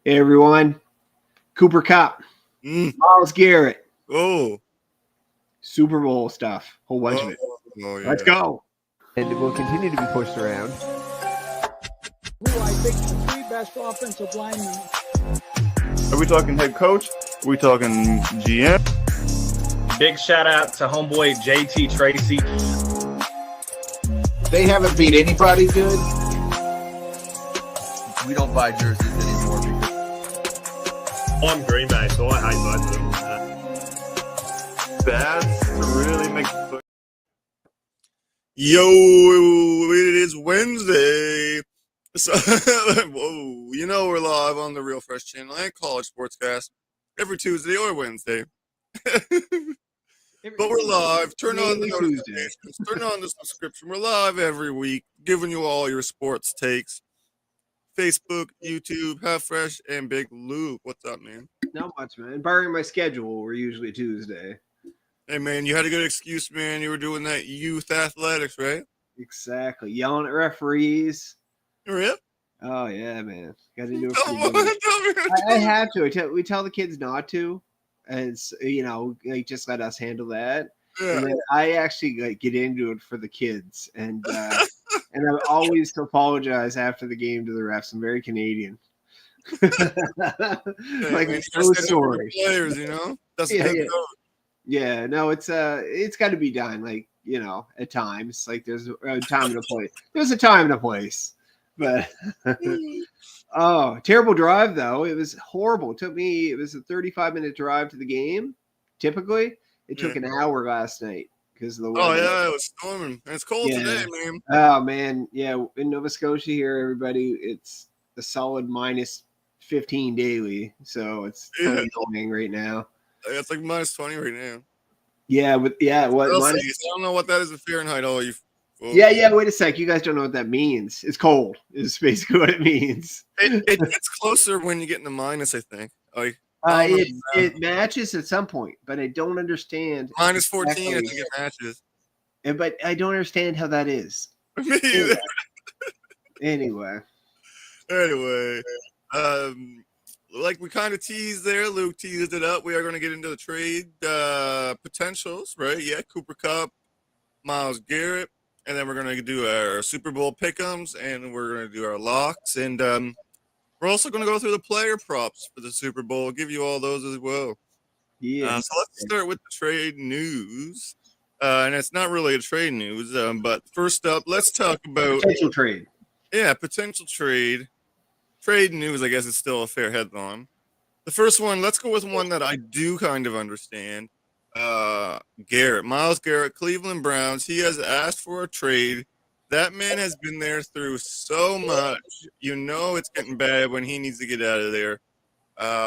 Hey everyone, Cooper Kupp, Myles Garrett, Super Bowl stuff, whole bunch of it. Yeah. Let's go. And it will continue to be pushed around. Who I think the three best offensive linemen. Are we talking head coach? Are we talking GM? Big shout out to homeboy JT Tracy. They haven't beat anybody good. We don't buy jerseys anymore. I'm Green Bay, so I hate both of them. That's really make. Yo, it is Wednesday. So, whoa, you know we're live on the Real Fresh channel and College Sportscast every Tuesday or Wednesday. But we're live. Turn on the notifications. Turn on the subscription. We're live every week, giving you all your sports takes. Facebook, YouTube, Half Fresh, and Big Luke. What's up, man? Not much, man. Barring my schedule, we're usually Tuesday. Hey, man, you had a good excuse, man. You were doing that youth athletics, right? Exactly. Yelling at referees. Really? Oh, yeah, man. Got to do it. I have to. We tell the kids not to. And, it's, just let us handle that. Yeah. And then I actually get into it for the kids. And and I always apologize after the game to the refs. I'm very Canadian. Like it's so sorry. Players, that's a good code. Yeah, no, it's got to be done. Like at times, like there's a time and a place. There's a time and a place, but oh, terrible drive though. It was horrible. It was a 35-minute drive to the game. Typically, it took an hour last night. Because of the weather. Oh yeah, it was storming. And it's cold today, man. Oh man, yeah. In Nova Scotia here, everybody, it's a solid minus 15 daily, so it's kind of annoying right now. It's like minus 20 right now. Yeah, what? I don't know what that is in Fahrenheit. Oh, you. Yeah. Wait a sec. You guys don't know what that means. It's cold. Is basically what it means. It gets closer when you get in the minus. I think. It matches at some point, but I don't understand. Minus 14, I think it matches. But I don't understand how that is. Me either. Anyway, like we kind of teased there, Luke teased it up. We are going to get into the trade potentials, right? Yeah, Cooper Kupp, Myles Garrett, and then we're going to do our Super Bowl pick'ems, and we're going to do our locks, and we're also going to go through the player props for the Super Bowl. We'll give you all those as well. Yeah. So let's start with the trade news. And it's not really a trade news, but first up, let's talk about potential trade. Yeah, potential trade. Trade news, I guess, is still a fair headline. The first one, let's go with one that I do kind of understand. Garrett, Myles Garrett, Cleveland Browns. He has asked for a trade. That man has been there through so much. It's getting bad when he needs to get out of there.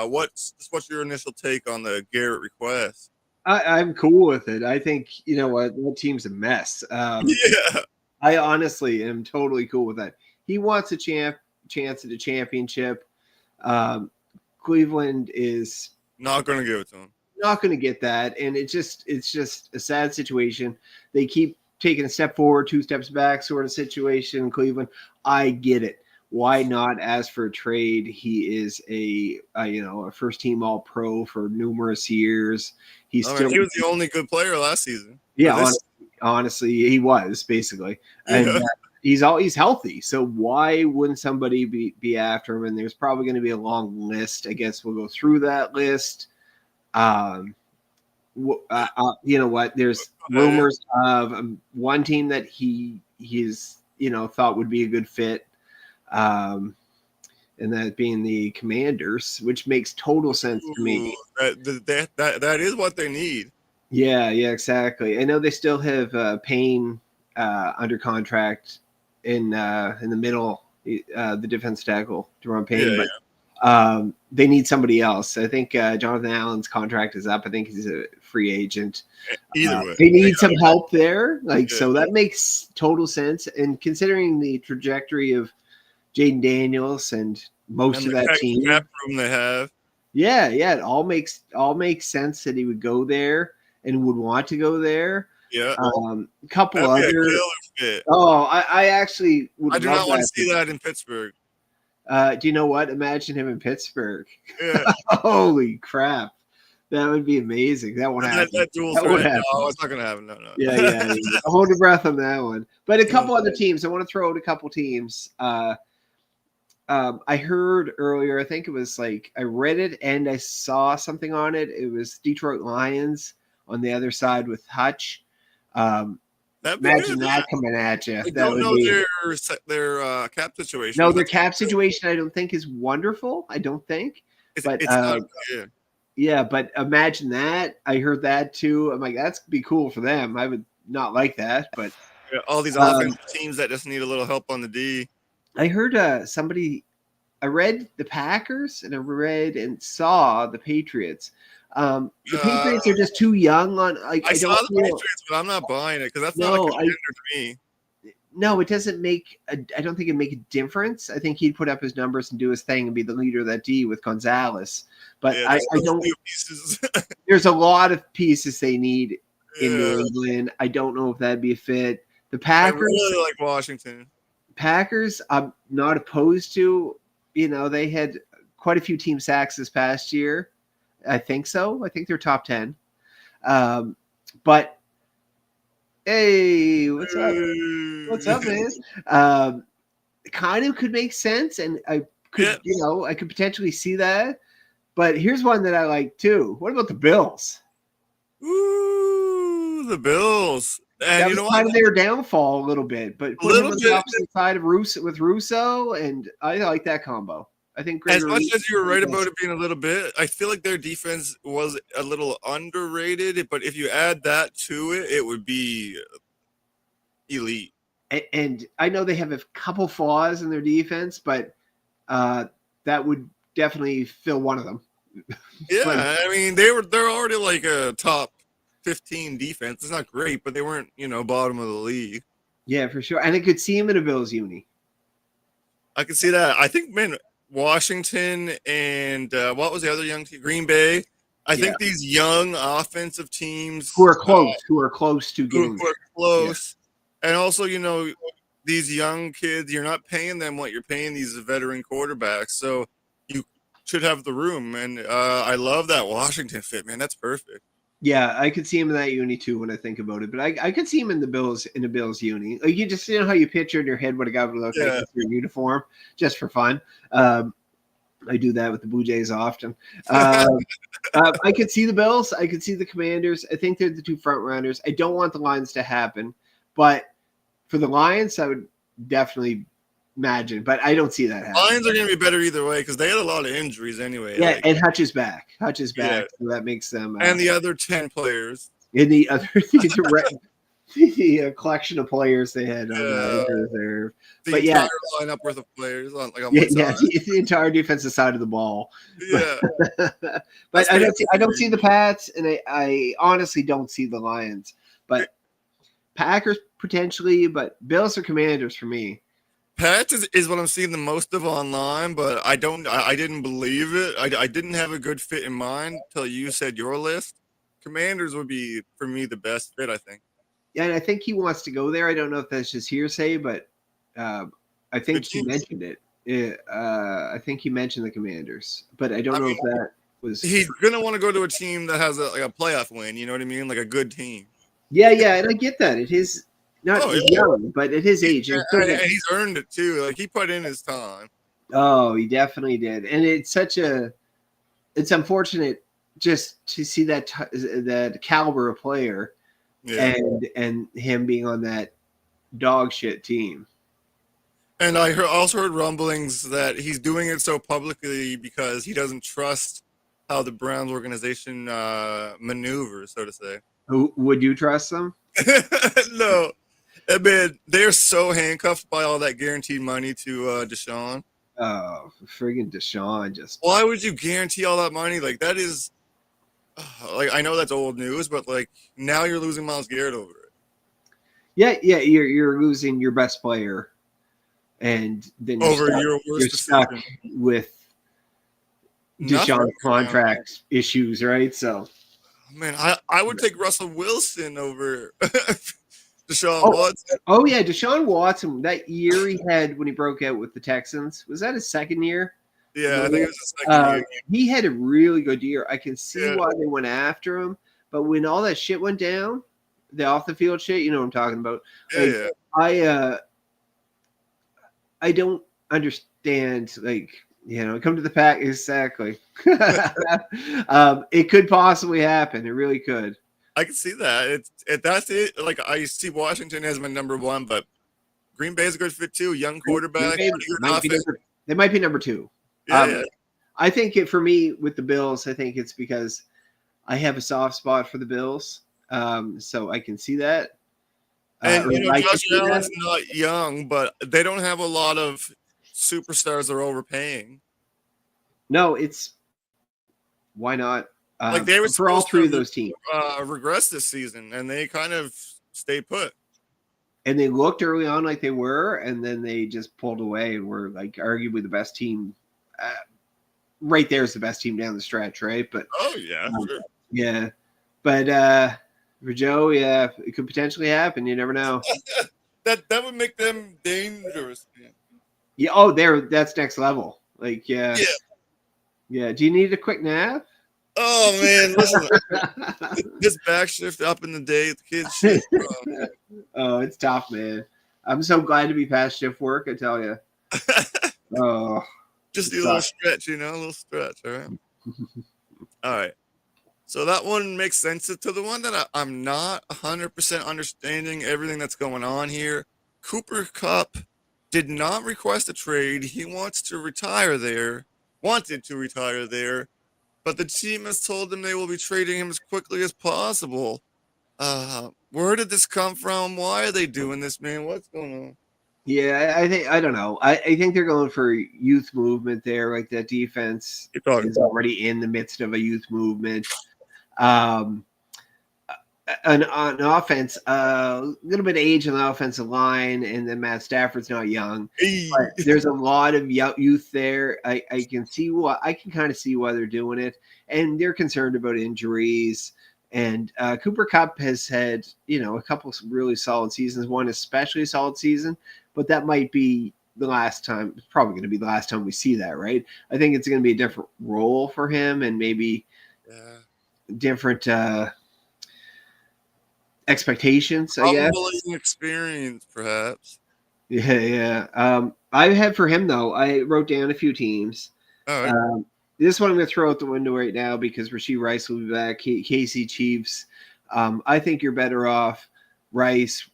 What's your initial take on the Garrett request? I'm cool with it. I think, that team's a mess. Yeah. I honestly am totally cool with that. He wants a chance at a championship. Cleveland is not going to give it to him. Not going to get that. And it's just a sad situation. They keep taking a step forward, 2 steps back sort of situation in Cleveland. I get it. Why not ask for a trade? He is a first team All Pro for numerous years. He was the only good player last season. Yeah, honestly, he was basically, and he's healthy. So why wouldn't somebody be after him? And there's probably going to be a long list. I guess we'll go through that list. You know what? There's rumors of one team that he's thought would be a good fit, and that being the Commanders, which makes total sense to me. That is what they need. Yeah, exactly. I know they still have Payne under contract in the middle, the defense tackle, Jerome Payne, but. They need somebody else. I think Jonathan Allen's contract is up. I think he's a free agent. Either way, they need some help there. So that makes total sense. And considering the trajectory of Jaden Daniels and most of that team, cap room they have. Yeah, it all makes sense that he would go there and would want to go there. Yeah. A couple other. Fit. Oh, I actually would. I do not want to see that in Pittsburgh. Do you know what? Imagine him in Pittsburgh. Yeah. Holy crap. That would be amazing. That won't happen. That dual That won't threat. happen. No, it's not gonna happen. No. Yeah. Hold your breath on that one. But a couple other teams. I want to throw out a couple teams. I heard earlier, I think it was like I read it and I saw something on it. It was Detroit Lions on the other side with Hutch. Imagine that coming at you. I don't know their cap situation. No, their cap situation I don't think is wonderful. I don't think. It's but not good. Yeah, but imagine that. I heard that too. I'm like, that's be cool for them. I would not like that, but all these offensive teams that just need a little help on the D. I heard somebody. I read the Packers and I read and saw the Patriots. The Patriots are just too young on. Like, I saw the Patriots, but I'm not buying it because that's not a contender to me. No, it doesn't make. I don't think it'd make a difference. I think he'd put up his numbers and do his thing and be the leader of that D with Gonzalez. But I don't. There's a lot of pieces they need in New England. I don't know if that'd be a fit. The Packers. I really like Washington. Packers, I'm not opposed to. You know, they had quite a few team sacks this past year. I think so. I think they're top 10. But hey, what's up? What's up, man? Kind of could make sense, and I could, I could potentially see that. But here's one that I like too. What about the Bills? Ooh, the Bills. And that you know was kind of their downfall a little bit, but put him on the opposite side of Russo, and I like that combo. I think as much as you were right about it being a little bit, I feel like their defense was a little underrated. But if you add that to it, it would be elite. And I know they have a couple flaws in their defense, but that would definitely fill one of them. Yeah, I mean they're already like a top 15 defense. It's not great, but they weren't, bottom of the league. Yeah, for sure. And I could see him in a Bills uni. I could see that. I think, man, Washington and what was the other young team? Green Bay. I think these young offensive teams who are close to getting close. Yeah. And also, these young kids, you're not paying them what you're paying these veteran quarterbacks. So you should have the room. And I love that Washington fit, man. That's perfect. Yeah, I could see him in that uni too when I think about it. But I could see him in the Bills uni. Like you just how you picture in your head what a guy would look like in their uniform, just for fun. I do that with the Blue Jays often. I could see the Bills. I could see the Commanders. I think they're the two front runners. I don't want the Lions to happen, but for the Lions, I would definitely imagine. But I don't see that happening. Lions are going to be better either way because they had a lot of injuries anyway. Yeah, and Hutch is back. So that makes them. And the other 10 players. In the other the collection of players they had on the reserve. The entire lineup worth of players on one side. The entire defensive side of the ball. Yeah. But I don't see the Pats, and I honestly don't see the Lions. But Packers potentially, but Bills or Commanders for me. Pats is what I'm seeing the most of online, but I didn't believe it. I didn't have a good fit in mind until you said your list. Commanders would be, for me, the best fit, I think. Yeah, and I think he wants to go there. I don't know if that's just hearsay, but I think he mentioned it. I think he mentioned the Commanders, but I don't know if that was. He's going to want to go to a team that has a playoff win, you know what I mean? Like a good team. Yeah, and I get that. It is not young, but at his age. And he's earned it, too. Like, he put in his time. Oh, he definitely did. And it's it's unfortunate just to see that caliber of player and him being on that dog shit team. And I also heard rumblings that he's doing it so publicly because he doesn't trust how the Browns organization maneuvers, so to say. Would you trust them? No. I mean, they're so handcuffed by all that guaranteed money to Deshaun. Oh, friggin' Deshaun just. Why would you guarantee all that money? Like, that is. I know that's old news, but, now you're losing Myles Garrett over it. Yeah, you're losing your best player. And then you're stuck with Deshaun's contract issues, right? So. Man, I would take Russell Wilson over Deshaun Oh. Watson. Oh yeah, Deshaun Watson. That year he had when he broke out with the Texans, was that his second year? Yeah, I think it was his second year. He had a really good year. I can see Yeah. why they went after him, but when all that shit went down, the off the field shit, you know what I'm talking about. Yeah, Like, yeah. I don't understand. Like, you know, come to the pack exactly. It could possibly happen. It really could. I can see that. That's it. Like I see Washington as my number one, but Green Bay is a good fit too. Young quarterback. They might be number two. Yeah. I think for me with the Bills, I think it's because I have a soft spot for the Bills, so I can see that. And Josh Allen's not young, but they don't have a lot of superstars they're overpaying. No, it's why not? Like they were for all three of those teams. Regress this season, and they kind of stayed put. And they looked early on like they were, and then they just pulled away and were like arguably the best team. Right there is the best team down the stretch, right? But sure. Yeah, but for Joe, yeah, it could potentially happen. You never know. that would make them dangerous. Man. Yeah. Oh, that's next level. Like, yeah. Do you need a quick nap? Oh man, listen, this back shift up in the day, the kids shit. Oh, it's tough, man. I'm so glad to be past shift work. I tell you. Oh, just do a little stretch, a little stretch. All right. All right. So that one makes sense. To the one that I'm not 100% understanding everything that's going on here. Cooper Kupp did not request a trade. He wanted to retire there, but the team has told him they will be trading him as quickly as possible. Where did this come from? Why are they doing this, man? What's going on? Yeah, I don't know. I think they're going for youth movement there. Like that defense is already in the midst of a youth movement. On offense, a little bit of age on the offensive line, and then Matt Stafford's not young. But there's a lot of youth there. I can kind of see why they're doing it, and they're concerned about injuries. And Cooper Kupp has had a couple really solid seasons, one especially solid season, but that might be the last time. It's probably going to be the last time we see that, right? I think it's going to be a different role for him, and maybe different expectations, I guess. Experience, perhaps. Yeah. I had for him, though, I wrote down a few teams. All right. This one I'm going to throw out the window right now because Rashee Rice will be back. KC Chiefs. I think you're better off Rice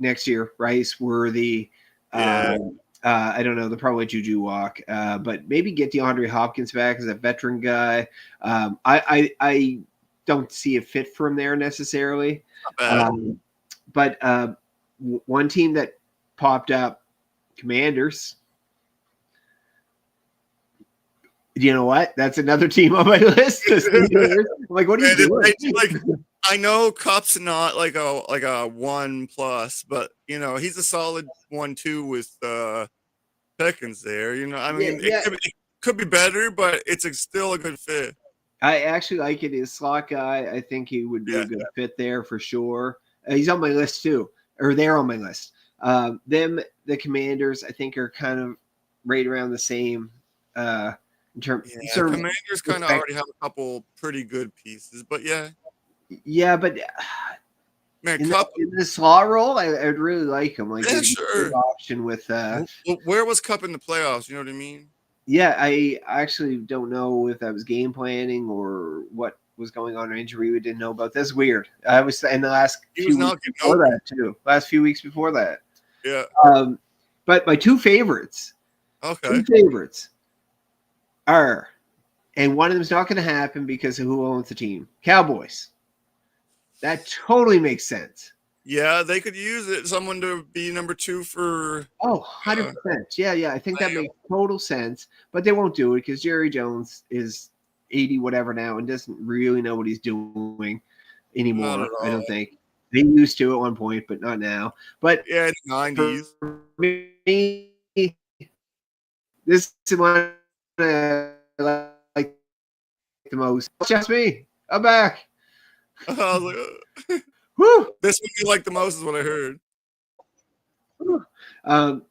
next year. Rice, Worthy. I don't know. They'll probably Juju walk, but maybe get DeAndre Hopkins back as a veteran guy. I don't see a fit for him there necessarily. But one team that popped up, Commanders. You know what? That's another team on my list. I'm like, what are you doing? I know Kupp's not like a 1+, but he's a solid 1-2 with Pickens there. It could be better, but it's still a good fit. I actually like it. He's a slot guy. I think he would be a good fit there for sure. He's on my list too, or they're on my list. The Commanders, I think, are kind of right around the same. Commanders kind of already have a couple pretty good pieces, but yeah, but man, in Kupp in the slot role, I'd really like him. Like, sure. Good option with. Where was Kupp in the playoffs? You know what I mean? Yeah, I actually don't know if that was game planning or what was going on or injury we didn't know about. That's weird. I was in the last few weeks before that too. Last few weeks before that. Yeah. But my two favorites. Okay. Two favorites are, and one of them is not going to happen because of who owns the team. Cowboys. That totally makes sense. Yeah, they could use it. Someone to be number 2 for. 100%. Yeah. I think that makes total sense. But they won't do it because Jerry Jones is 80 whatever now and doesn't really know what he's doing anymore. I don't think. They used to at one point, but not now. But yeah, it's 90s. For me, this is one I like the most. It's just me. I'm back. I was like, Woo! This one you like the most is what I heard.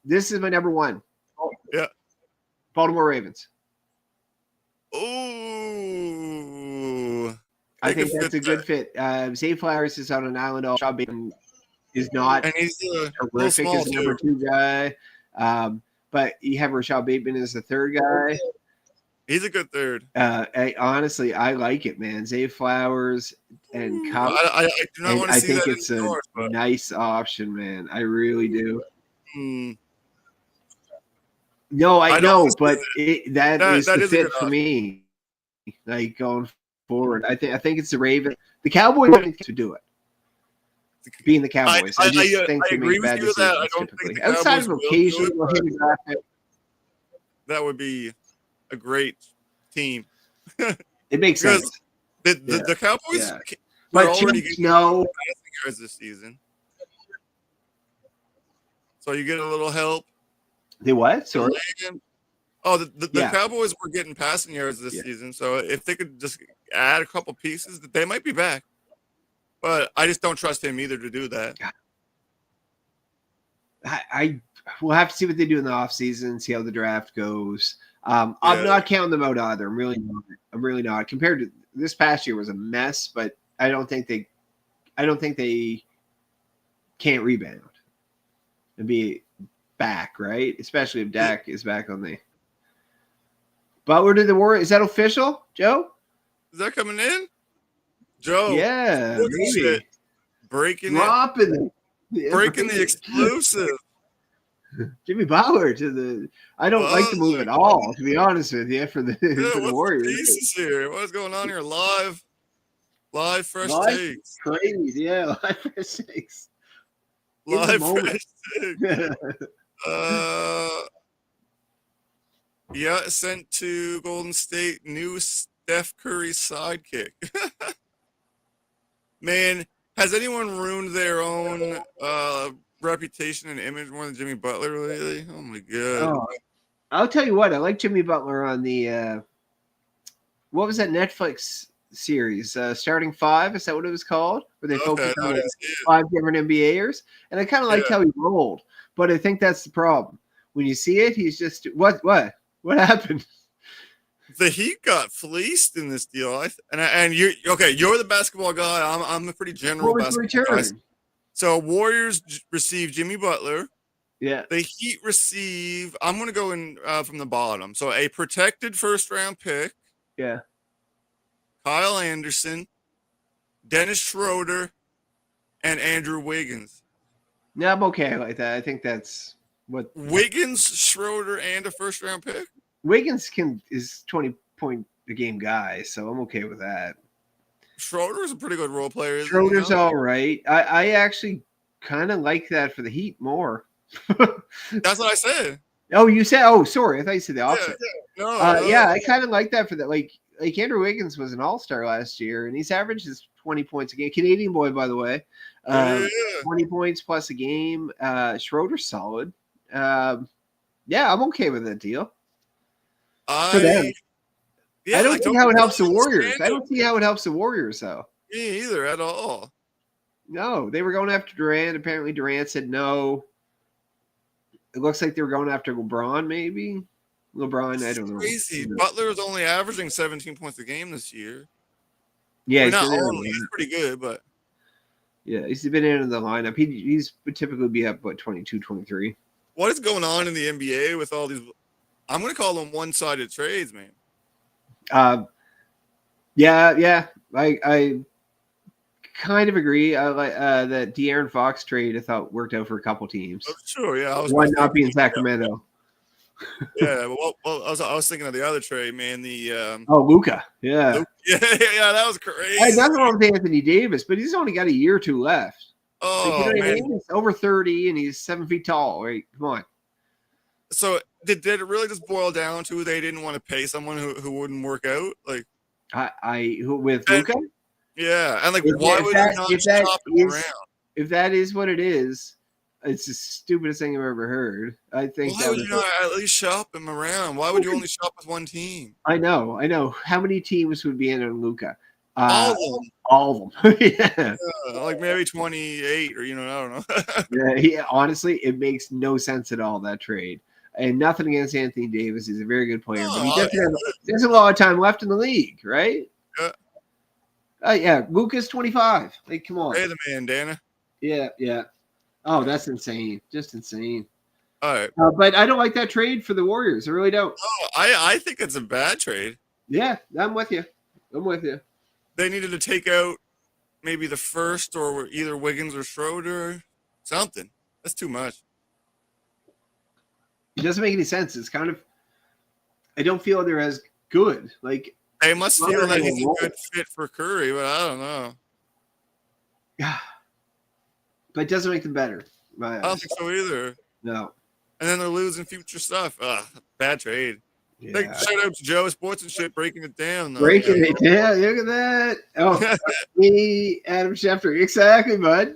This is my number one. Yeah. Baltimore Ravens. Ooh. I think that's a good fit. Zay Flowers is on an island. Rashad Bateman is not And he's terrific as the number 2 guy. But you have Rashad Bateman as the 3rd guy. He's a good 3rd. Honestly, I like it, man. Zay Flowers and Kupp. I do not want to see that. I think it's a nice option, man. I really do. No, I know, but that is the fit for me. Like going forward, I think it's the Ravens. The Cowboys need to do it. Being the Cowboys, I just think they make bad decisions I don't typically. think the Outside of occasionally, that would be a great team. It makes sense. The Cowboys, but already no yards this season, so you get a little help. They what? Sorry. Oh, the Cowboys were getting passing yards this season, so if they could just add a couple pieces, they might be back. But I just don't trust him either to do that. I will have to see what they do in the offseason, see how the draft goes. I'm not counting them out either. I'm really not. Compared to this past year was a mess, but I don't think they can't rebound and be back, right? Especially if Dak is back on the Butler to the Warriors. Is that official, Joe? Is that coming in? Joe. Yeah, maybe. Breaking the exclusive. Jimmy Butler to the. I don't like the move at all, to be honest with you, for the Warriors. Pieces here? What's going on here? Live fresh takes. Crazy, yeah. Live fresh takes. Live fresh takes. Sent to Golden State. New Steph Curry sidekick. Man, has anyone ruined their own reputation and image more than Jimmy Butler lately? Oh my god! Oh, I'll tell you what. I like Jimmy Butler on the what was that Netflix series? Starting Five, is that what it was called? Where they focused on 5 different NBAers, and I kind of liked how he rolled. But I think that's the problem. When you see it, he's just what happened? The Heat got fleeced in this deal, and you're okay. You're the basketball guy. I'm a pretty general basketball guy. So Warriors receive Jimmy Butler. Yeah. The Heat receive. I'm going to go in from the bottom. So a protected 1st-round pick. Yeah. Kyle Anderson, Dennis Schroeder, and Andrew Wiggins. Yeah, I'm okay like that. I think that's what Wiggins, Schroeder, and a 1st-round pick. Wiggins is 20-point a game guy, so I'm okay with that. Schroeder's a pretty good role player. Schroeder's all right. I actually kind of like that for the Heat more. That's what I said. Oh, you said? Oh, sorry. I thought you said the opposite. No. Yeah, I kind of like that for that. Like Andrew Wiggins was an all-star last year, and he's averages 20 points a game. Canadian boy, by the way. 20 points plus a game. Schroeder's solid. Yeah, I'm okay with that deal. For them. Yeah, I don't see how it helps the Warriors. I don't see how it helps the Warriors, though. Me either at all. No, they were going after Durant. Apparently, Durant said no. It looks like they were going after LeBron, maybe. LeBron, I don't know. Crazy. Butler is only averaging 17 points a game this year. Yeah, he's pretty good, but yeah, he's been in the lineup. He's would typically be up 22, 23. What is going on in the NBA with all these? I'm going to call them one-sided trades, man. Yeah. I kind of agree. I like that De'Aaron Fox trade. I thought worked out for a couple teams. Oh, sure, yeah. One not being Sacramento. Yeah, well, I was thinking of the other trade, man. Luka. Yeah. Yeah, that was crazy. Hey, nothing wrong with Anthony Davis, but he's only got a year or two left. Oh, like, man. He's over 30 and he's 7 feet tall. Right? Come on. So did it really just boil down to they didn't want to pay someone who wouldn't work out? Like with Luka? Yeah, and like why would you not shop him around? If that is what it is, it's the stupidest thing I've ever heard. I think why would you not at least shop him around? Why would you only shop with one team? I know. How many teams would be in on Luka? All of them. All of them. Yeah. Like maybe 28 or, I don't know. Yeah, honestly, it makes no sense at all, that trade. And nothing against Anthony Davis. He's a very good player, but he doesn't have a lot of time left in the league, right? Yeah. Yeah, Luka's 25. Like, come on. Hey, the man, Dana. Yeah. Oh, that's insane. Just insane. All right. But I don't like that trade for the Warriors. I really don't. Oh, I think it's a bad trade. Yeah, I'm with you. They needed to take out maybe the first or either Wiggins or Schroeder. Something. That's too much. It doesn't make any sense. It's kind of – I don't feel they're as good. Like, they must feel like he's a good fit for Curry, but I don't know. Yeah. But it doesn't make them better. I don't think so either. No. And then they're losing future stuff. Bad trade. Yeah. Like, shout out to Joe Sports and shit breaking it down. Though. Breaking it down. Look at that. Oh, me, Adam Schefter. Exactly, bud.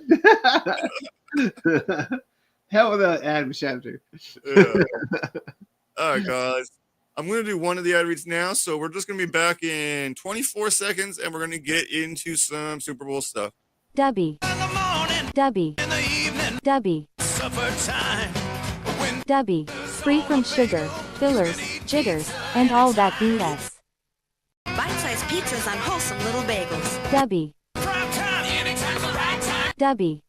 Hell with Adam Schefter. Yeah. All right, guys. I'm going to do one of the ad reads now. So we're just going to be back in 24 seconds, and we're going to get into some Super Bowl stuff. Dubby. Dubby. Dubby. Dubby. Free from sugar, fillers, jitters, and all that BS. Bite-sized pizzas on wholesome little bagels. Dubby. Dubby.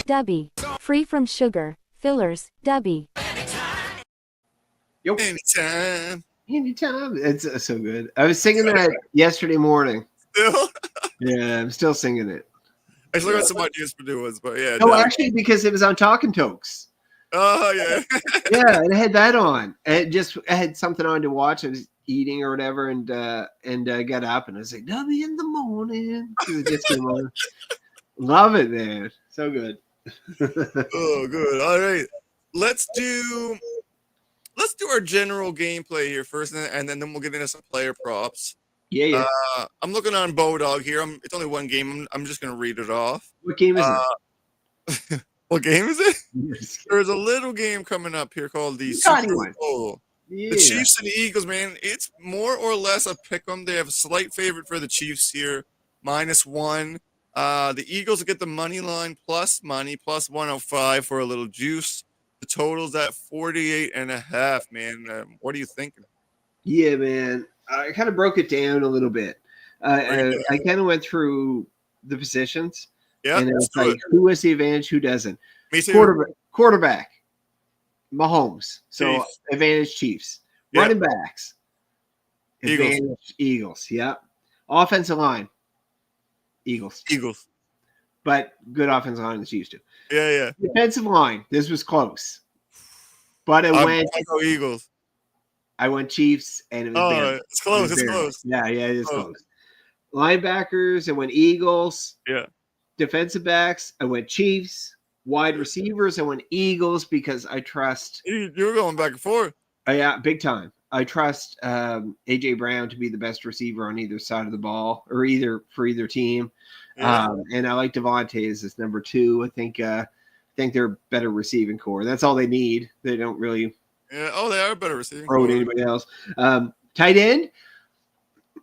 Dubby. Free from sugar, fillers, Dubby. Yo. Anytime. It's so good. I was singing that yesterday morning. Still? Yeah, I'm still singing it. I still got some ideas for new ones, but yeah. No, actually, because it was on Talking Tokes. Oh, yeah. Yeah, and I had that on. I had something on to watch. I was eating or whatever, and got up, and I was like, "W in the morning." It just came on. Love it, man. So good. Oh, good. All right. Let's do our general gameplay here first, and then we'll get into some player props. Yeah. I'm looking on Bodog here. It's only one game. I'm just going to read it off. What game is it? What game is it? There's a little game coming up here called the Super Bowl. Yeah. The Chiefs and the Eagles, man. It's more or less a pick 'em. They have a slight favorite for the Chiefs here, -1. The Eagles get the money line plus money, plus 105 for a little juice. The total's at 48.5, man. What are you thinking? Yeah, man. I kind of broke it down a little bit. I kind of went through the positions. Yeah. And it was like, who has the advantage, who doesn't? Me too. Quarterback, Mahomes. So Chiefs. Advantage Chiefs. Yep. Running backs, advantage Eagles. Yep. Offensive line, Eagles. But good offensive line in the Chiefs too. Yeah. Defensive line, this was close. But I go Eagles. I went Chiefs, and it was bad. It's close. It's close. Yeah, it is close. Linebackers, I went Eagles. Yeah. Defensive backs, I went Chiefs. Wide receivers, I went Eagles because I trust. You were going back and forth. Yeah, big time. I trust A.J. Brown to be the best receiver on either side of the ball, or for either team. Yeah. And I like Devontae as number 2. I think they're a better receiving core. That's all they need. They don't really. Yeah. Oh, they are better receiving. Throw to anybody else. Tight end.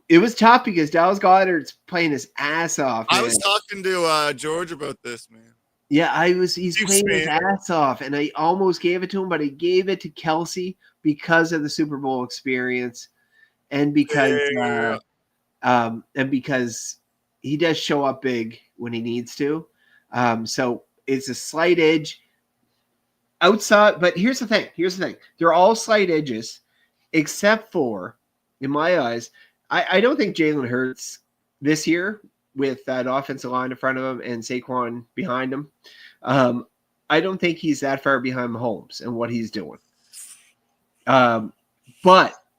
It was tough because Dallas Goedert's playing his ass off. Man. I was talking to George about this, man. Yeah, he's playing his ass off, and I almost gave it to him, but I gave it to Kelsey because of the Super Bowl experience, and because he does show up big when he needs to. So it's a slight edge outside, but here's the thing. They're all slight edges, except for, in my eyes, I don't think Jalen Hurts this year, with that offensive line in front of him and Saquon behind him, I don't think he's that far behind Mahomes and what he's doing. But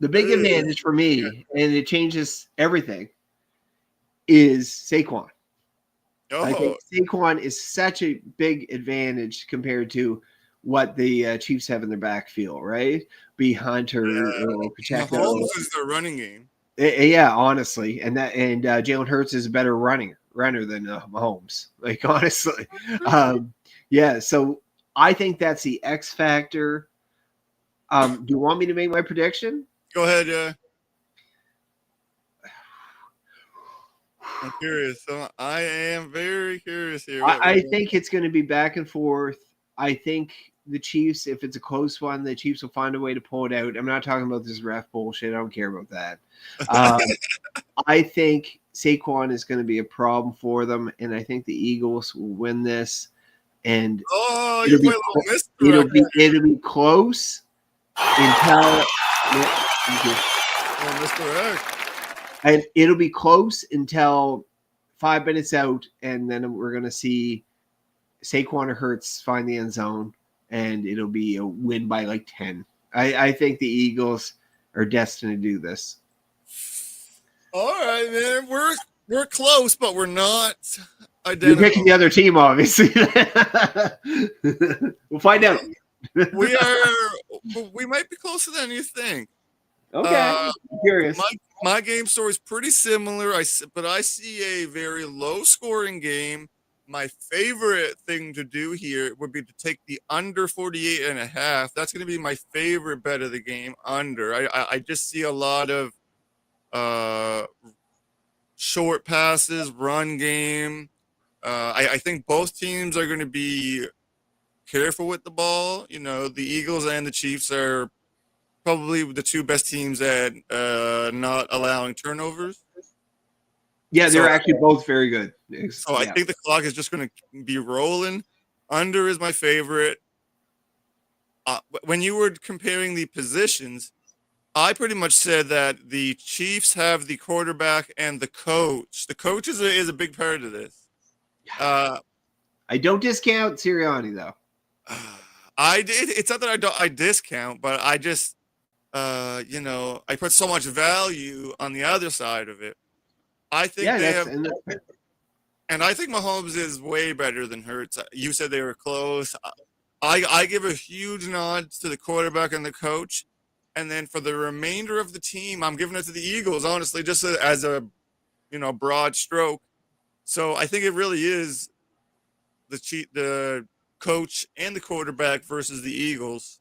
the big advantage for me, and it changes everything, is Saquon. I think Saquon is such a big advantage compared to what the Chiefs have in their backfield, right? Be Hunter, Pacheco. Mahomes is their running game. Yeah, honestly, and Jalen Hurts is a better runner than Mahomes. Like, honestly, yeah. So I think that's the X factor. Do you want me to make my prediction? Go ahead. Yeah. I'm curious. So I am very curious here. I think it's going to be back and forth. I think the Chiefs, if it's a close one, the Chiefs will find a way to pull it out. I'm not talking about this ref bullshit. I don't care about that. I think Saquon is going to be a problem for them, and I think the Eagles will win this. And you play a little misdirect. It'll be close until misdirect. And it'll be close until 5 minutes out, and then we're going to see Saquon or Hurts find the end zone, and it'll be a win by like 10. I think the Eagles are destined to do this. All right, man. We're close, but we're not identical. You're picking the other team, obviously. We'll find out. We might be closer than you think. Okay, I'm curious. My game story is pretty similar, but I see a very low-scoring game. My favorite thing to do here would be to take the under 48.5. That's going to be my favorite bet of the game, under. I just see a lot of short passes, run game. I think both teams are going to be careful with the ball. You know, the Eagles and the Chiefs are probably the two best teams at not allowing turnovers. Yeah, they're actually both very good. So I think the clock is just going to be rolling. Under is my favorite. When you were comparing the positions, I pretty much said that the Chiefs have the quarterback and the coach. The coach is a big part of this. I don't discount Sirianni, though. I did. It's not that I discount, but I just, I put so much value on the other side of it. I think they have, and I think Mahomes is way better than Hurts. You said they were close. I give a huge nod to the quarterback and the coach, and then for the remainder of the team, I'm giving it to the Eagles. Honestly, just as a, broad stroke. So I think it really is the coach and the quarterback versus the Eagles.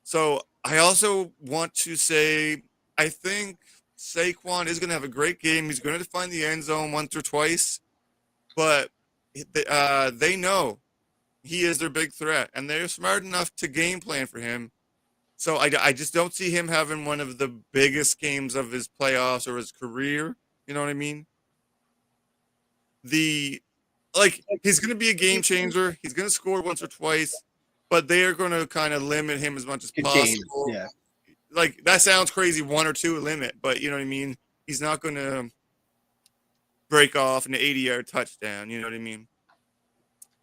So I also want to say I think Saquon is going to have a great game. He's going to find the end zone once or twice, but they know he is their big threat, and they're smart enough to game plan for him. So I just don't see him having one of the biggest games of his playoffs or his career. You know what I mean? He's going to be a game changer. He's going to score once or twice, but they are going to kind of limit him as much as possible. Yeah. Like, that sounds crazy, 1 or 2 limit, but you know what I mean? He's not going to break off an 80-yard touchdown. You know what I mean?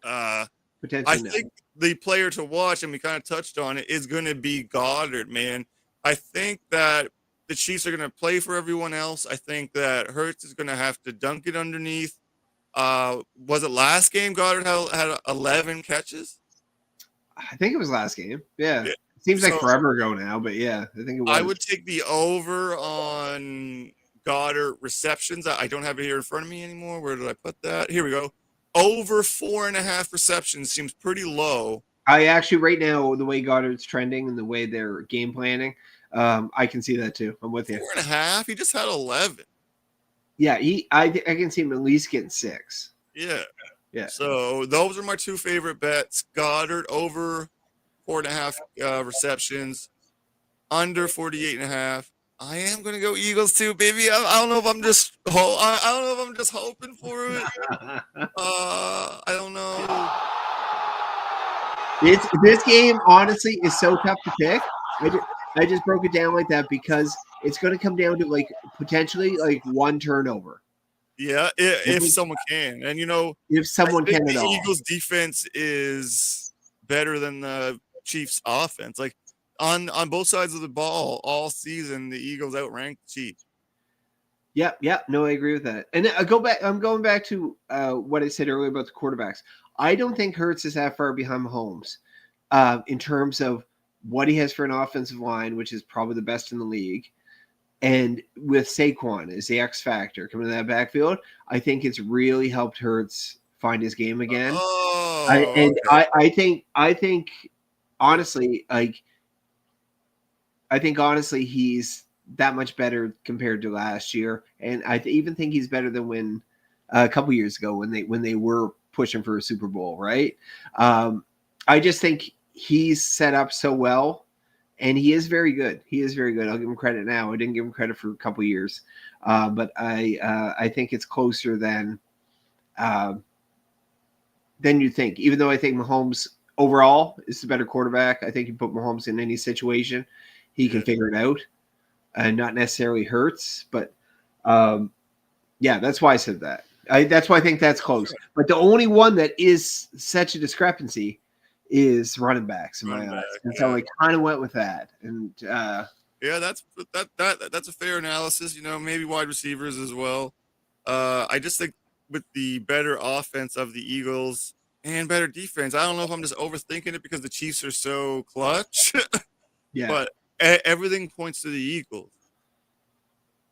I think the player to watch, and we kind of touched on it, is going to be Goddard, man. I think that the Chiefs are going to play for everyone else. I think that Hurts is going to have to dunk it underneath. Was it last game Goddard had 11 catches? I think it was last game. Yeah. Seems like forever ago now, but yeah, I think it was. I would take the over on Goddard receptions. I don't have it here in front of me anymore. Where did I put that? Here we go. Over 4.5 receptions seems pretty low. I actually, right now, the way Goddard's trending and the way they're game planning, I can see that too. I'm with you. 4.5? He just had 11. Yeah, I can see him at least getting 6. Yeah. Yeah. So those are my two favorite bets. Goddard over 4.5 receptions, under 48.5. I am gonna go Eagles too, baby. I don't know if I'm just hoping for it. I don't know. This game honestly is so tough to pick. I just broke it down like that because it's going to come down to potentially one turnover. Yeah, if someone can, and if someone can at all. The Eagles' defense is better than the Chiefs' offense. Like on both sides of the ball all season, the Eagles outranked the Chiefs. Yeah. No, I agree with that. And I'm going back to what I said earlier about the quarterbacks. I don't think Hurts is that far behind Mahomes in terms of what he has for an offensive line, which is probably the best in the league. And with Saquon as the X factor coming to that backfield, I think it's really helped Hurts find his game again. I think honestly, he's that much better compared to last year, and I even think he's better than when a couple years ago when they were pushing for a Super Bowl, right? I just think he's set up so well, and he is very good. He is very good. I'll give him credit now. I didn't give him credit for a couple years, but I think it's closer than you think. Even though I think Mahomes overall is the better quarterback, I think you put Mahomes in any situation, he can figure it out, and not necessarily Hurts. But yeah, that's why I said that. That's why I think that's close. But the only one that is such a discrepancy is running backs in my eyes, and so I kind of went with that. And yeah, that's a fair analysis. Maybe wide receivers as well. I just think with the better offense of the Eagles and better defense, I don't know if I'm just overthinking it because the Chiefs are so clutch. Yeah, but everything points to the Eagles.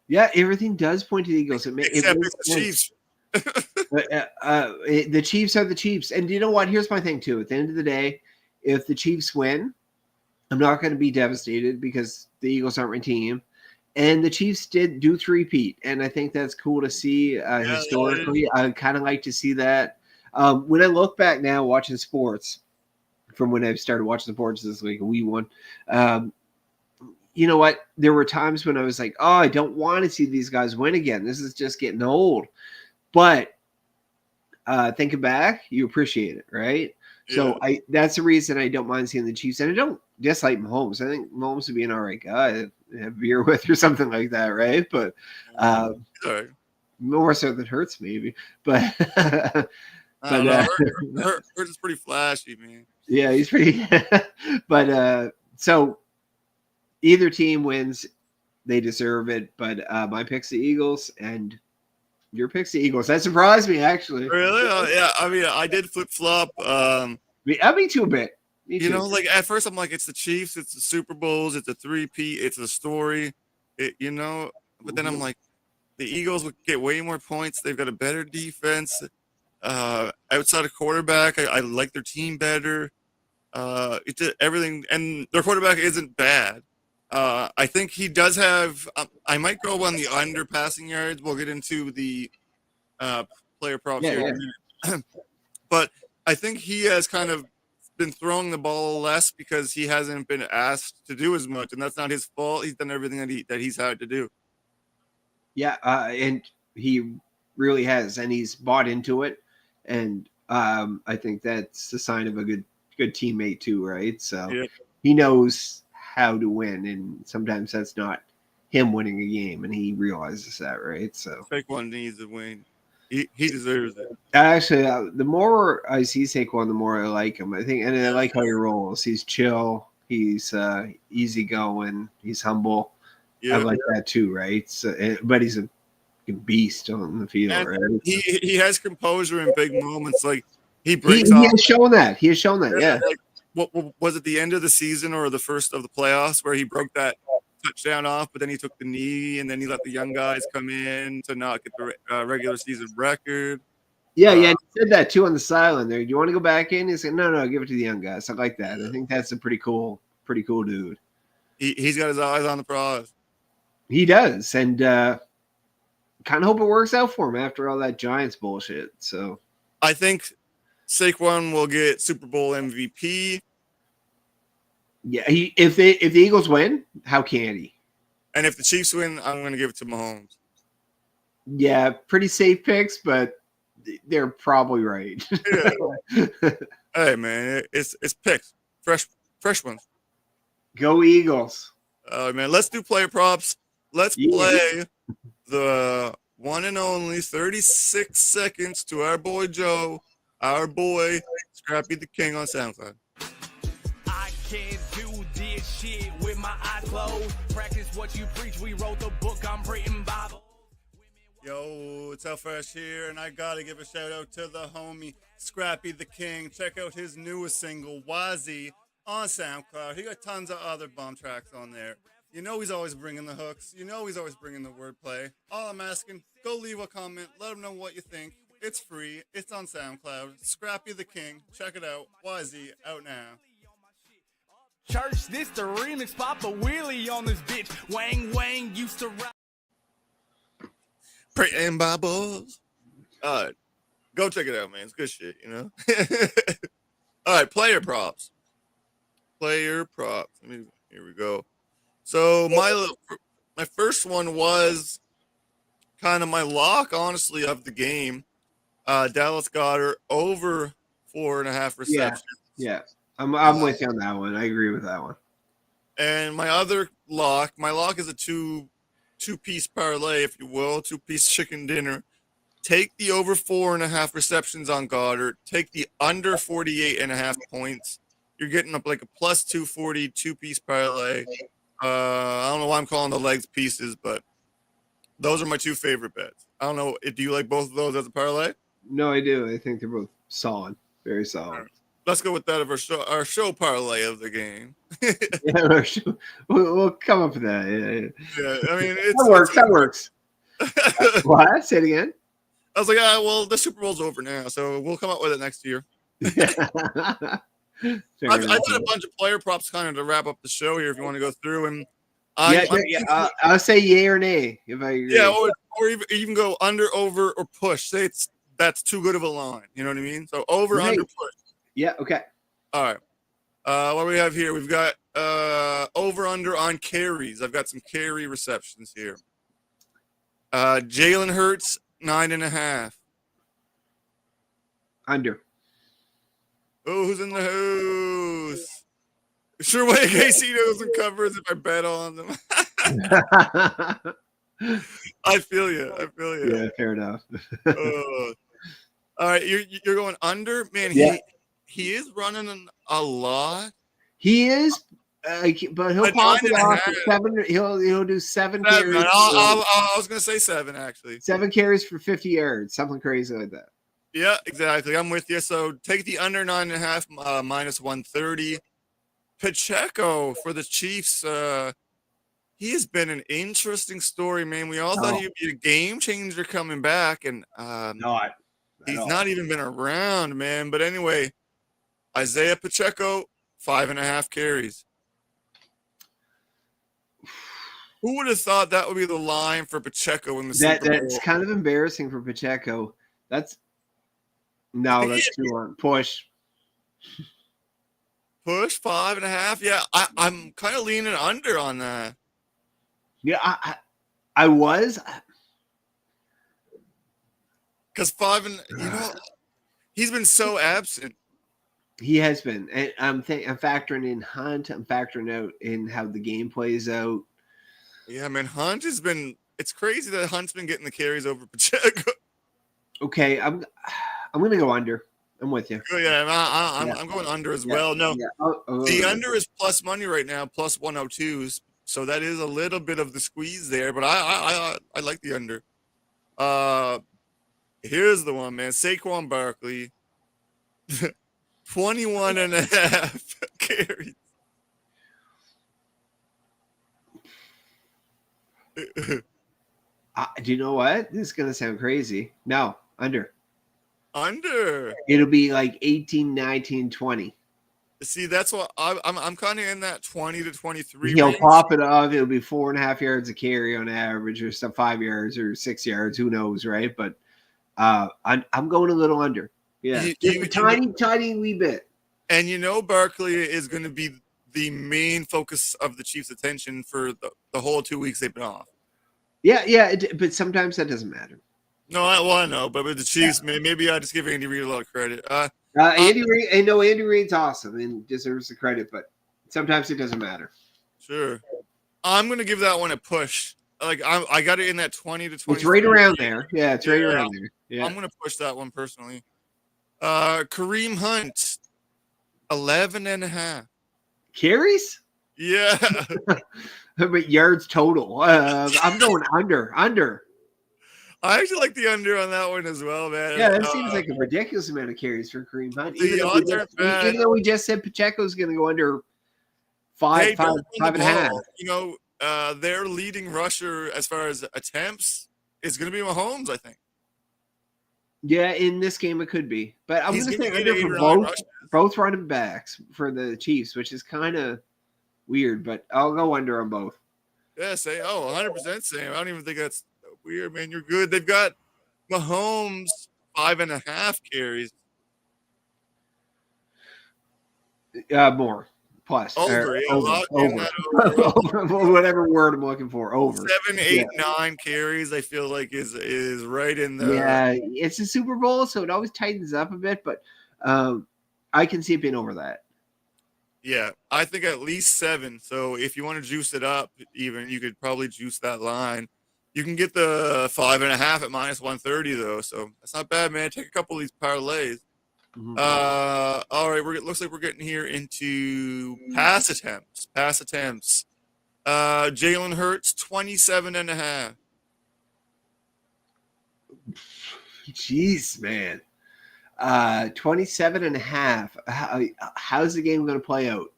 Yeah, everything does point to the Eagles. Except it's the Chiefs. The Chiefs are the Chiefs. And you know what? Here's my thing, too. At the end of the day, if the Chiefs win, I'm not going to be devastated because the Eagles aren't my team. And the Chiefs do three-peat, and I think that's cool to see historically. I kind of like to see that. When I look back now watching sports, from when I started watching sports this week, a wee one, you know what? There were times when I was like, oh, I don't want to see these guys win again. This is just getting old. But thinking back, you appreciate it, right? Yeah. So that's the reason I don't mind seeing the Chiefs. And I don't dislike Mahomes. I think Mahomes would be an all right guy to have beer with or something like that, right? But more so than Hurts, maybe. But Hurts is pretty flashy, man. Yeah, he's pretty. But so either team wins, they deserve it. But my pick's the Eagles, and your pick's the Eagles. That surprised me, actually. Really? Yeah. I mean, I did flip flop. Me too a bit. Like at first I'm like, it's the Chiefs, it's the Super Bowls, it's a three-peat, it's a story, but then I'm like, the Eagles would get way more points. They've got a better defense. Outside of quarterback, I like their team better. It's everything, and their quarterback isn't bad. I think he does have. I might go on the under passing yards. We'll get into the player props here in a minute. But I think he has kind of been throwing the ball less because he hasn't been asked to do as much, and that's not his fault. He's done everything that he's had to do. Yeah, and he really has, and he's bought into it, and I think that's a sign of a good teammate too, right? So he knows how to win, and sometimes that's not him winning a game, and he realizes that, right? So Saquon needs to win. He deserves it. Actually, the more I see Saquon, the more I like him. I think, and I like how he rolls. He's chill. He's easygoing. He's humble. Yeah, I like that too, right? So, but he's a beast on the field, and right? He has composure in big moments. Like he breaks off. He has shown that. Yeah. Like, what was it, the end of the season or the first of the playoffs where he broke that touchdown off, but then he took the knee and then he let the young guys come in to not get the regular season record. Yeah, he said that too on the sideline there. Do you want to go back in? He said, no, give it to the young guys. I like that. I think that's a pretty cool dude. He's got his eyes on the prize. He does, and kind of hope it works out for him after all that Giants bullshit. So I think Saquon will get Super Bowl MVP. Yeah, if the Eagles win, how can he? And if the Chiefs win, I'm going to give it to Mahomes. Yeah, pretty safe picks, but they're probably right. Yeah. Hey man, it's picks, fresh ones. Go Eagles! Man, let's do player props. Let's play the one and only 36 seconds to our boy Joe, our boy Scrappy the King on SoundCloud. I can't do this shit with my eyes closed. Practice what you preach. We wrote the book. I'm written Bible. Yo, it's El Fresh here, and I gotta give a shout out to the homie Scrappy the King. Check out his newest single, YZ, on SoundCloud. He got tons of other bomb tracks on there. You know he's always bringing the hooks. You know he's always bringing the wordplay. All I'm asking, go leave a comment. Let him know what you think. It's free. It's on SoundCloud. Scrappy the King. Check it out. YZ, out now. Church, this the remix, pop a wheelie on this bitch. Wang Wang used to rap. Praying Bibles. All right. Go check it out, man. It's good shit, you know? All right, player props. Player props. Here we go. So my first one was kind of my lock, honestly, of the game. Dallas Goedert over 4.5 receptions. Yeah. I'm with you on that one. I agree with that one. And my other lock, is a two-piece parlay, if you will, two-piece chicken dinner. Take the over 4.5 receptions on Goddard. Take the under 48.5 points. You're getting up like a plus 240 two-piece parlay. I don't know why I'm calling the legs pieces, but those are my two favorite bets. I don't know. Do you like both of those as a parlay? No, I do. I think they're both solid. Very solid. Right. Let's go with that of our show parlay of the game. Yeah, we'll come up with that. Yeah, I mean, that works. What? Say it again. I was like, well, the Super Bowl's over now, so we'll come up with it next year. I did a bunch of player props kind of to wrap up the show here if you want to go through. And I'll say yay or nay if I agree. Yeah, or even go under, over, or push. Say that's too good of a line. You know what I mean? So over, under, push. Yeah, okay. All right. What do we have here? We've got over, under on carries. I've got some carry receptions here. Jalen Hurts, 9.5. Under. Oh, who's in the house? Sure way KC doesn't cover if I bet on them. I feel you. Yeah, fair enough. All right, you're going under? Man, he is running a lot. He is, but he'll pop it off at 7. He'll do 7 carries. I was going to say 7, actually. 7 carries for 50 yards, something crazy like that. Yeah, exactly. I'm with you. So take the under 9.5 minus 130. Pacheco for the Chiefs. He has been an interesting story, man. We all thought he'd be a game changer coming back, and he's not even been around, man. But anyway, Isaiah Pacheco, 5.5 carries. Who would have thought that would be the line for Pacheco in the Super Bowl? That's kind of embarrassing for Pacheco. That's too long. Push 5.5. Yeah, I'm kind of leaning under on that. Yeah, I was. Because 5 and he's been so absent. He has been. And I'm factoring in Hunt. I'm factoring out in how the game plays out. Yeah, man, Hunt has been. It's crazy that Hunt's been getting the carries over Pacheco. Okay, I'm going to go under. I'm with you. Oh, yeah, I'm going under as well. No, the under is plus money right now, plus 102s. So that is a little bit of the squeeze there, but I like the under. Here's the one, man. Saquon Barkley, 21.5 carries. Do you know what? This is going to sound crazy. No, under. Under. It'll be like 18, 19, 20. See, that's what I'm kind of in that 20 to 23. He'll range. pop it off. It'll be 4.5 yards a carry on average, or some 5 yards or 6 yards. Who knows, right? But I'm going a little under. Yeah, just a tiny wee bit. And Barkley is going to be the main focus of the Chiefs' attention for the whole 2 weeks they've been off. Yeah, but sometimes that doesn't matter. No, I know, but with the Chiefs, maybe I just give Andy Reid a lot of credit. Andy Reid's awesome and deserves the credit, but sometimes it doesn't matter. Sure, I'm gonna give that one a push. Like I got it in that 20 to 20. It's right around there. Yeah, it's right around there. Yeah, I'm gonna push that one personally. Kareem Hunt, 11.5 carries. Yeah, but yards total. I'm going under. I actually like the under on that one as well, man. Yeah, that seems like a ridiculous amount of carries for Kareem Hunt. Even though we just said Pacheco's going to go under 5.5. Their leading rusher as far as attempts is going to be Mahomes, I think. Yeah, in this game it could be, but I'm going to say under for both running backs for the Chiefs, which is kind of weird, but I'll go under on both. Yeah, 100% same. I don't even think that's weird, man. You're good. They've got Mahomes 5.5 carries. More. Plus. Over, yeah, a lot in that over. Whatever word I'm looking for. Over. 7, 8, 9 carries, I feel like is right in the. Yeah, it's a Super Bowl, so it always tightens up a bit, but I can see it being over that. Yeah, I think at least 7. So if you want to juice it up, even you could probably juice that line. You can get the 5.5 at -130 though, so that's not bad, man. Take a couple of these parlays. Mm-hmm. All right, looks like we're getting here into pass attempts. Jalen Hurts 27.5. Jeez, man. 27.5. How's the game going to play out?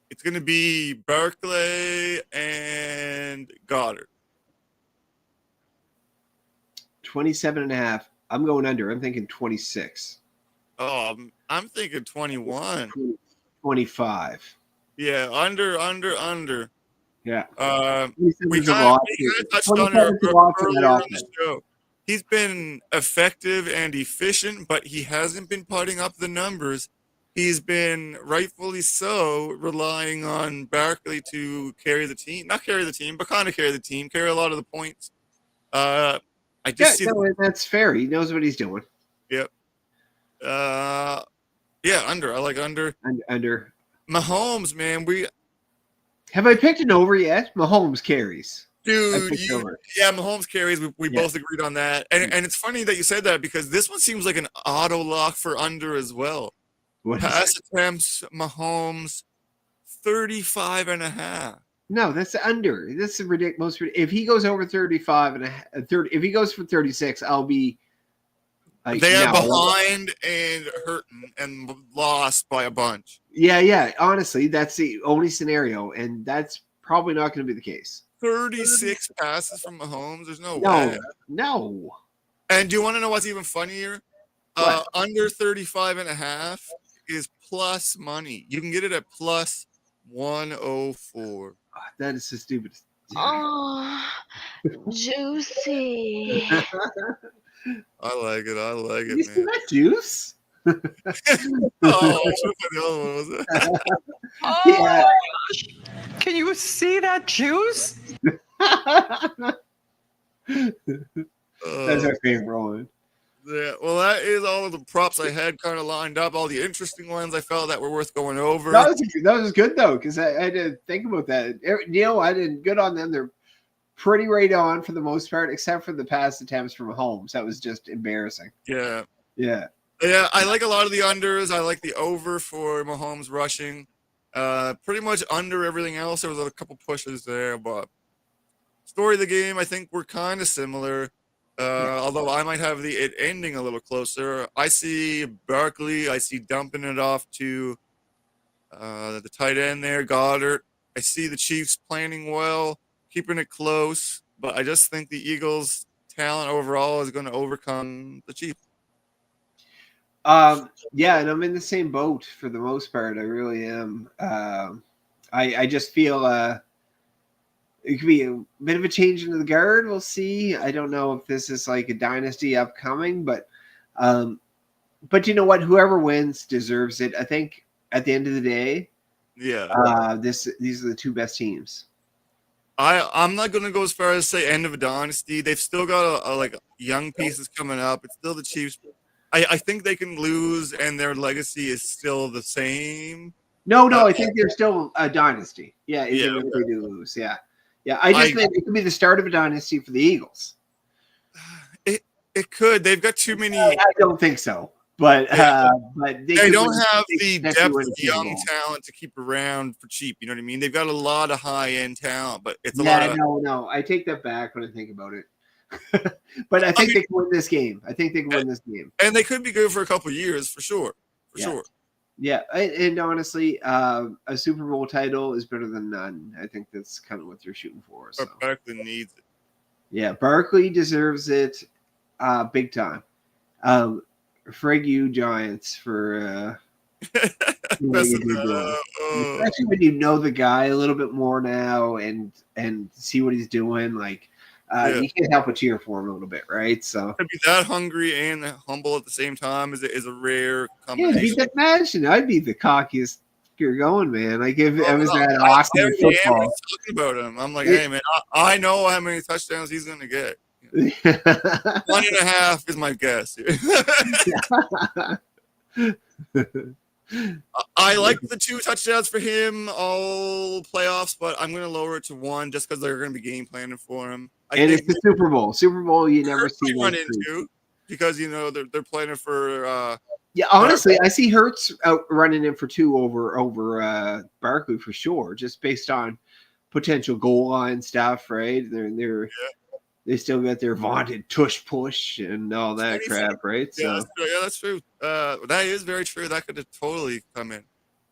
It's going to be Barkley and Goddard. 27.5. I'm going under. I'm thinking 26. Oh, I'm thinking 21. 25. Yeah, under. Yeah. We kind of touched on it earlier in the show. He's been effective and efficient, but he hasn't been putting up the numbers. He's been, rightfully so, relying on Barkley to carry the team. Not carry the team, but kind of carry the team, carry a lot of the points. That's fair. He knows what he's doing. Yep. Under. I like under. Under. Mahomes, man. Have I picked an over yet? Mahomes carries. Dude, Mahomes carries. We both agreed on that. And it's funny that you said that because this one seems like an auto lock for under as well. Pass attempts, Mahomes, 35.5. No, that's under. That's the ridiculous. If he goes over 35 and if he goes for 36, I'll be. They are behind and hurting and lost by a bunch. Yeah. Honestly, that's the only scenario, and that's probably not going to be the case. 36 passes from Mahomes. There's no way. No. And do you want to know what's even funnier? Under 35.5 is plus money. You can get it at plus 104. That is the stupidest. Oh, juicy. I like it. You see that juice? Oh, yeah. Can you see that juice? That's our favorite one. Yeah, well, that is all of the props I had kind of lined up. All the interesting ones I felt that were worth going over. That was good though, because I had to think about that. I did good on them. They're pretty right on for the most part, except for the pass attempts from Mahomes. That was just embarrassing. Yeah. I like a lot of the unders. I like the over for Mahomes rushing. Pretty much under everything else. There was a couple pushes there, but story of the game, I think we're kind of similar. Although I might have it ending a little closer. I see Barkley. I see dumping it off to the tight end there, Goddard. I see the Chiefs planning well, keeping it close, but I just think the Eagles' talent overall is going to overcome the Chiefs. And I'm in the same boat for the most part. I really am. I just feel it could be a bit of a change into the guard. We'll see. I don't know if this is like a dynasty upcoming, but you know what? Whoever wins deserves it. I think at the end of the day, these are the two best teams. I'm not going to go as far as say end of a dynasty. They've still got a young pieces coming up. It's still the Chiefs. I think they can lose, and their legacy is still the same. No, I think they're still a dynasty. If they do lose. Yeah. I just think it could be the start of a dynasty for the Eagles. It could. They've got too many. I don't think so, but they don't have the depth of young talent to keep around for cheap. You know what I mean? They've got a lot of high end talent, but it's a lot of. No. I take that back when I think about it. But I think they can win this game. And they could be good for a couple of years, for sure. Sure. Yeah, and honestly, a Super Bowl title is better than none. I think that's kind of what they're shooting for. So. But Barkley needs it. Yeah, Barkley deserves it big time. Frig you, Giants, for What you do doing. Especially when you know the guy a little bit more now and see what he's doing. Like, you can't help but cheer for him a little bit, right? So to be that hungry and humble at the same time is a rare combination. Imagine I'd be the cockiest you're going, man. Like if it was that awesome in football. Talking about him, I'm like, hey man, I know how many touchdowns he's going to get. 1.5 is my guess. I like the 2 touchdowns for him all playoffs, but I'm going to lower it to 1 just because they're going to be game planning for him. And it's the Super Bowl. Super Bowl, you never see run into because they're planning for. Honestly, I see Hurts out running in for 2 over Barkley for sure, just based on potential goal line stuff, right? They still got their vaunted tush push and all that crap, right? Yeah, that's true. That is very true. That could have totally come in.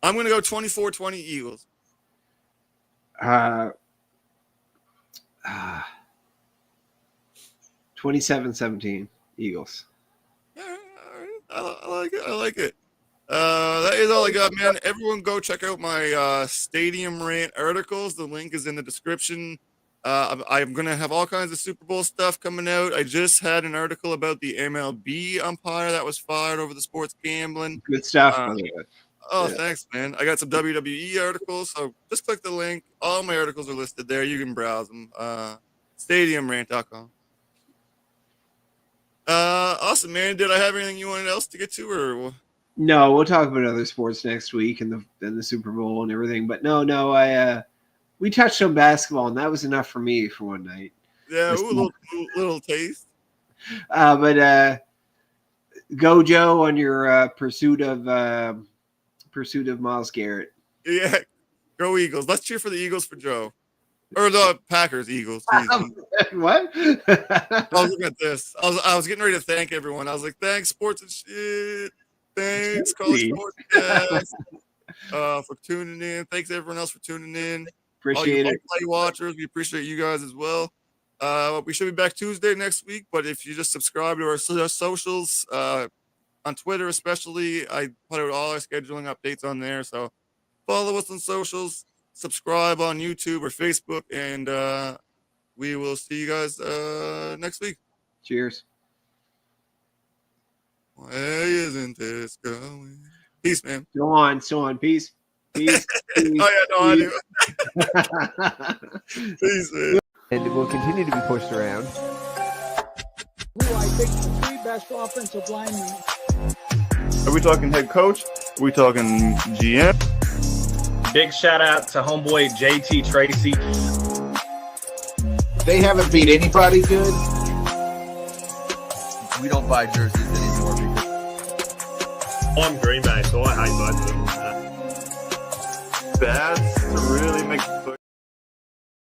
I'm going to go 24-20 Eagles. 27-17 Eagles. I like it. That is all I got, man. Everyone go check out my Stadium Rant articles. The link is in the description. I'm going to have all kinds of Super Bowl stuff coming out. I just had an article about the MLB umpire that was fired over the sports gambling. Good stuff. Thanks, man. I got some WWE articles, so just click the link. All my articles are listed there. You can browse them. StadiumRant.com. Awesome, man. Did I have anything you wanted else to get to, or? No, we'll talk about other sports next week and the Super Bowl and everything. But no, we touched on basketball, and that was enough for me for one night. Yeah, a little taste. But go Joe on your pursuit of Myles Garrett. Yeah, go Eagles. Let's cheer for the Eagles for Joe. Or the Packers, Eagles. What? I was looking at this. I was getting ready to thank everyone. I was like, thanks, sports and shit. Thanks, college sports for tuning in. Thanks, everyone else, for tuning in. Appreciate it. Play watchers, we appreciate you guys as well. We should be back Tuesday next week, but if you just subscribe to our socials, on Twitter especially, I put out all our scheduling updates on there. So follow us on socials. Subscribe on YouTube or Facebook, and we will see you guys next week. Cheers. Why isn't this going? Peace, man. Go on. Peace. Peace. I do. Peace, man. And it will continue to be pushed around. Who I think the 3 best offensive linemen. Are we talking head coach? Are we talking GM? Big shout out to homeboy JT Tracy. They haven't beat anybody good. We don't buy jerseys anymore. I'm Green Bay, so I hate both of them. Bad to really make